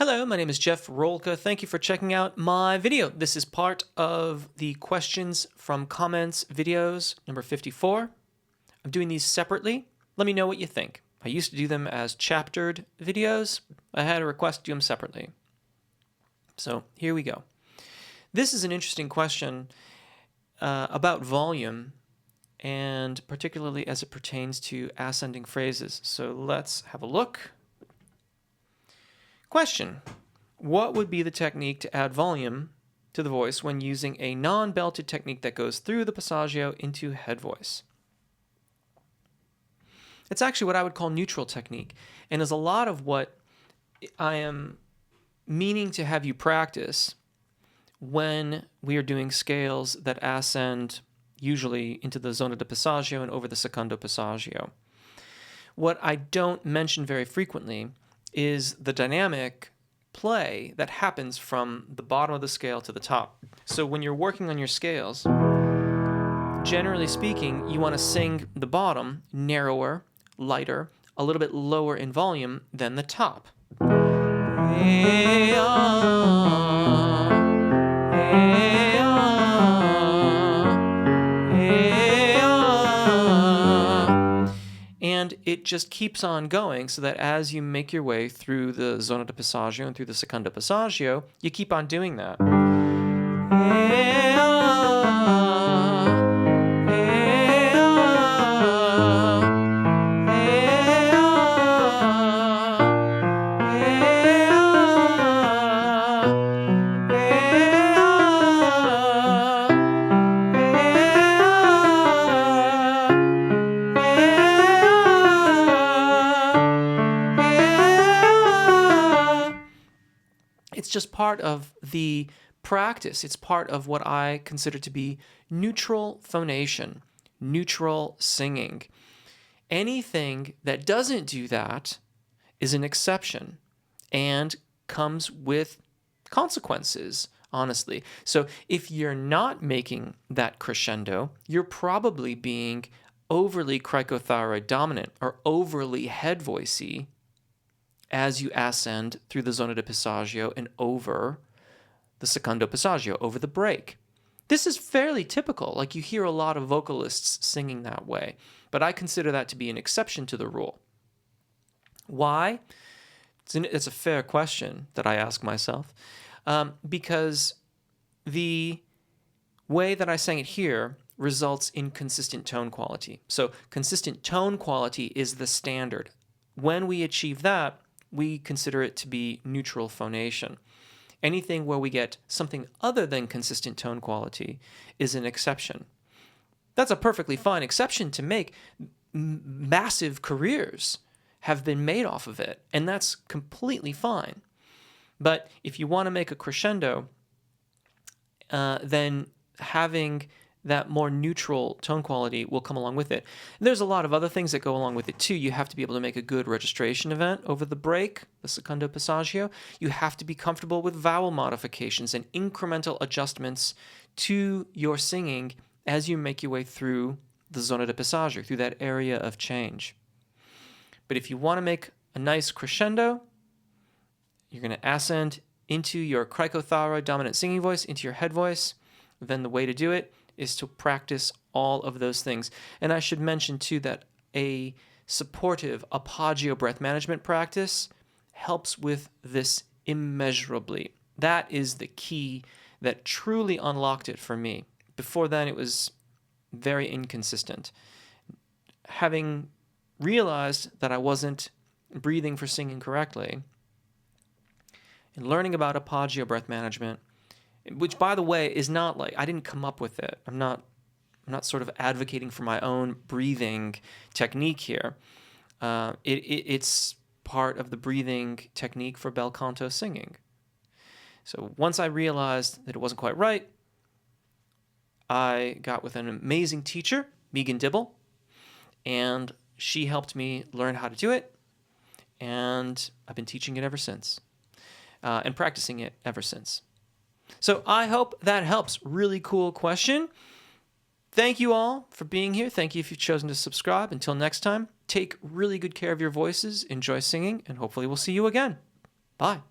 Hello, my name is Jeff Rolka. Thank you for checking out my video. This is part of the questions from comments videos, number 54. I'm doing these separately. Let me know what you think. I used to do them as chaptered videos. I had a request to do them separately. So here we go. This is an interesting question about volume, and particularly as it pertains to ascending phrases. So let's have a look. Question: what would be the technique to add volume to the voice when using a non-belted technique that goes through the passaggio into head voice? It's actually what I would call neutral technique, and is a lot of what I am meaning to have you practice when we are doing scales that ascend usually into the zona di passaggio and over the secondo passaggio. What I don't mention very frequently is the dynamic play that happens from the bottom of the scale to the top. So when you're working on your scales, generally speaking, you want to sing the bottom narrower, lighter, a little bit lower in volume than the top. And it just keeps on going so that as you make your way through the zona di passaggio and through the secondo passaggio, you keep on doing that. It's just part of the practice. It's part of what I consider to be neutral phonation, neutral singing. Anything that doesn't do that is an exception and comes with consequences, honestly. So if you're not making that crescendo, you're probably being overly cricothyroid dominant or overly head voicey as you ascend through the zona di passaggio and over the secondo passaggio, over the break. This is fairly typical. Like, you hear a lot of vocalists singing that way, but I consider that to be an exception to the rule. Why? It's a fair question that I ask myself, because the way that I sang it here results in consistent tone quality. So consistent tone quality is the standard. When we achieve that, we consider it to be neutral phonation. Anything where we get something other than consistent tone quality is an exception. That's a perfectly fine exception to make. Massive careers have been made off of it, and that's completely fine. But if you want to make a crescendo, then having that more neutral tone quality will come along with it. There's a lot of other things that go along with it too. You have to be able to make a good registration event over the break, the secondo passaggio. You have to be comfortable with vowel modifications and incremental adjustments to your singing as you make your way through the zona di passaggio, through that area of change. But if you want to make a nice crescendo, you're going to ascend into your cricothyroid dominant singing voice, into your head voice. Then the way to do it is to practice all of those things. And I should mention too that a supportive appoggio breath management practice helps with this immeasurably. That is the key that truly unlocked it for me. Before then, it was very inconsistent. Having realized that I wasn't breathing for singing correctly, and learning about appoggio breath management, which, by the way, is not like, I didn't come up with it. I'm not sort of advocating for my own breathing technique here. It's part of the breathing technique for bel canto singing. So once I realized that it wasn't quite right, I got with an amazing teacher, Megan Dibble, and she helped me learn how to do it, and I've been teaching it ever since, and practicing it ever since. So I hope that helps. Really cool question. Thank you all for being here. Thank you if you've chosen to subscribe. Until next time, take really good care of your voices, enjoy singing, and hopefully we'll see you again. Bye.